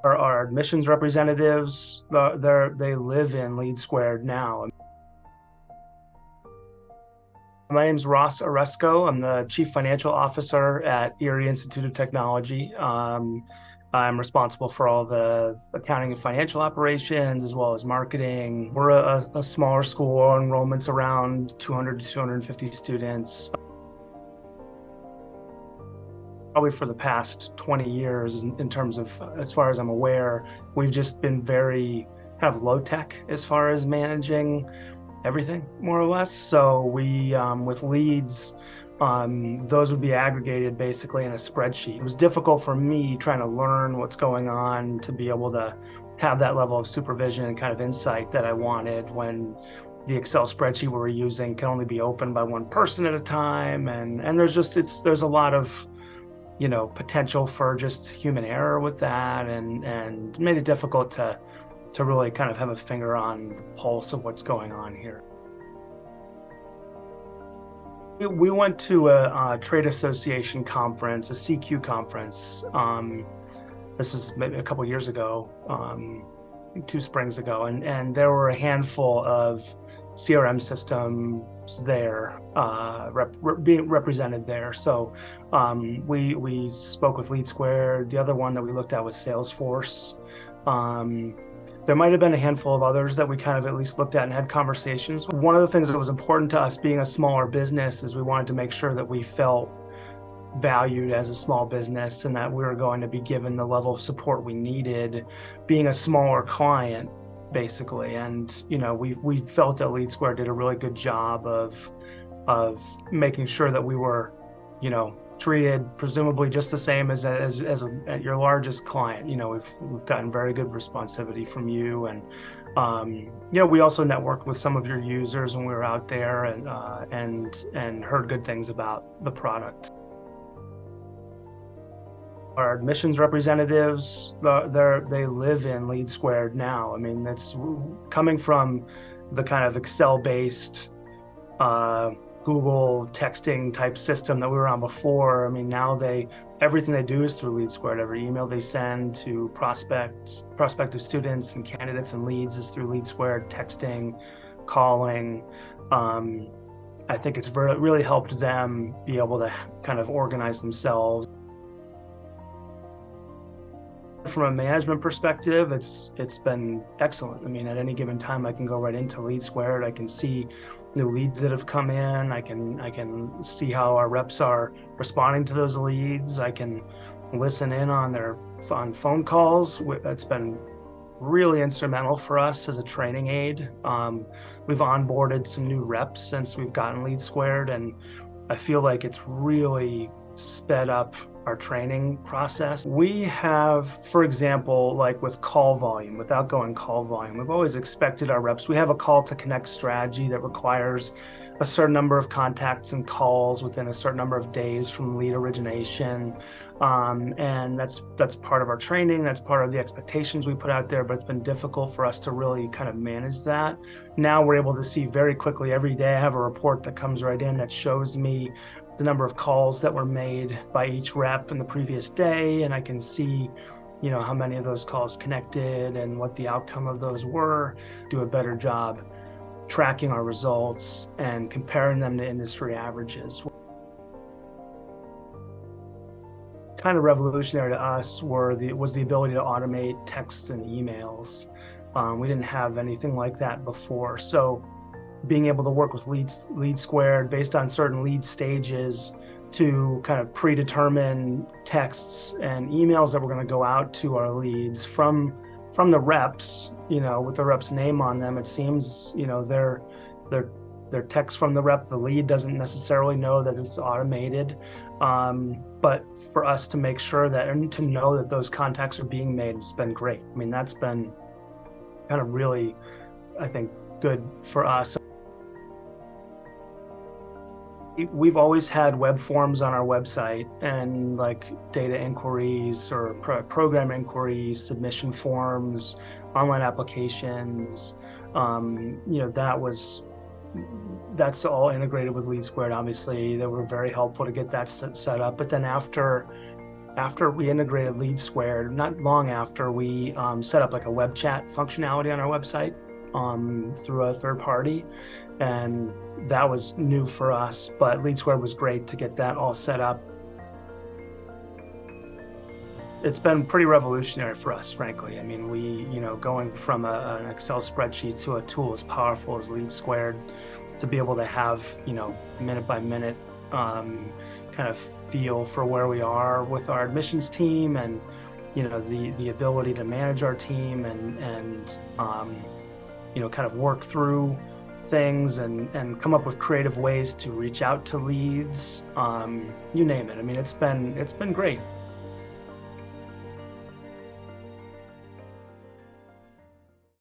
Our admissions representatives, they live in LeadSquared now. My name's Ross Oresco. I'm the Chief Financial Officer at Erie Institute of Technology. I'm responsible for all the accounting and financial operations, as well as marketing. We're a smaller school. Our enrollment's around 200 to 250 students. Probably for the past 20 years, in terms of, as far as I'm aware, we've just been very kind of low tech as far as managing everything, more or less. So we, with leads, those would be aggregated basically in a spreadsheet. It was difficult for me trying to learn what's going on to be able to have that level of supervision and kind of insight that I wanted when the Excel spreadsheet we were using can only be opened by one person at a time. And there's a lot of, potential for just human error with that, and made it difficult to really kind of have a finger on the pulse of what's going on here. We went to a trade association conference, a CQ conference. This is maybe a couple years ago, 2 springs ago, and there were a handful of CRM systems there, being represented there. So we spoke with LeadSquared. The other one that we looked at was Salesforce. There might have been a handful of others that we kind of at least looked at and had conversations. One of the things that was important to us being a smaller business is we wanted to make sure that we felt valued as a small business and that we were going to be given the level of support we needed being a smaller client, basically. And we felt that LeadSquared did a really good job of making sure that we were treated presumably just the same as your largest client. We've gotten very good responsivity from you, and we also networked with some of your users when we were out there, and heard good things about the product. Our admissions representatives, they live in LeadSquared now. I mean, that's coming from the kind of Excel-based Google texting type system that we were on before. I mean, now everything they do is through LeadSquared. Every email they send to prospective students and candidates and leads is through LeadSquared, texting, calling. I think it's really helped them be able to kind of organize themselves. From a management perspective, it's been excellent. I mean, at any given time, I can go right into LeadSquared. I can see new leads that have come in. I can see how our reps are responding to those leads. I can listen in on phone calls. It's been really instrumental for us as a training aid. We've onboarded some new reps since we've gotten LeadSquared, and I feel like it's really sped up our training process. We have, for example, like with call volume, without going call volume, we've always expected our reps. We have a call to connect strategy that requires a certain number of contacts and calls within a certain number of days from lead origination. And that's part of our training. That's part of the expectations we put out there, but it's been difficult for us to really kind of manage that. Now we're able to see very quickly every day. I have a report that comes right in that shows me the number of calls that were made by each rep in the previous day, and I can see how many of those calls connected and what the outcome of those were. Do a better job tracking our results and comparing them to industry averages. Kind of revolutionary to us was the ability to automate texts and emails. We didn't have anything like that before. So being able to work with LeadSquared based on certain lead stages to kind of predetermine texts and emails that we're going to go out to our leads from the reps, with the rep's name on them. It seems, they're text from the rep. The lead doesn't necessarily know that it's automated. But for us to make sure that, and to know that those contacts are being made, has been great. I mean, that's been kind of really, I think, good for us. We've always had web forms on our website, and like data inquiries or program inquiries, submission forms, online applications. That's all integrated with LeadSquared. Obviously, they were very helpful to get that set up. But then after after we integrated LeadSquared, not long after, we set up like a web chat functionality on our website through a third party. And that was new for us, but LeadSquared was great to get that all set up. It's been pretty revolutionary for us, frankly. I mean, going from an Excel spreadsheet to a tool as powerful as LeadSquared, to be able to have, minute by minute kind of feel for where we are with our admissions team, and the ability to manage our team, and kind of work through things, and come up with creative ways to reach out to leads, you name it. I mean, it's been great.